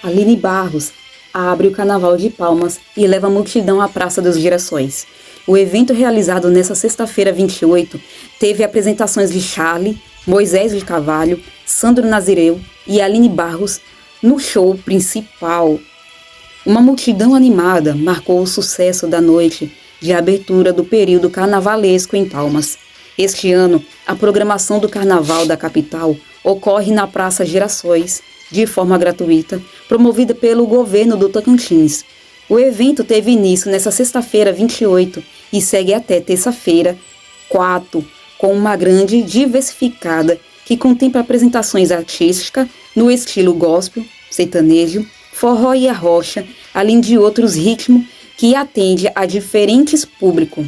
Aline Barros abre o Carnaval de Palmas e leva a multidão à Praça dos Girassóis. O evento realizado nesta sexta-feira 28 teve apresentações de Charlie, Moisés de Carvalho, Sandro Nazireu e Aline Barros no show principal. Uma multidão animada marcou o sucesso da noite de abertura do período carnavalesco em Palmas. Este ano, a programação do Carnaval da capital ocorre na Praça Girassóis, de forma gratuita, promovida pelo governo do Tocantins. O evento teve início nesta sexta-feira 28 e segue até terça-feira 4, com uma grande diversificada que contempla apresentações artísticas no estilo gospel, sertanejo, forró e arrocha, além de outros ritmos que atende a diferentes públicos.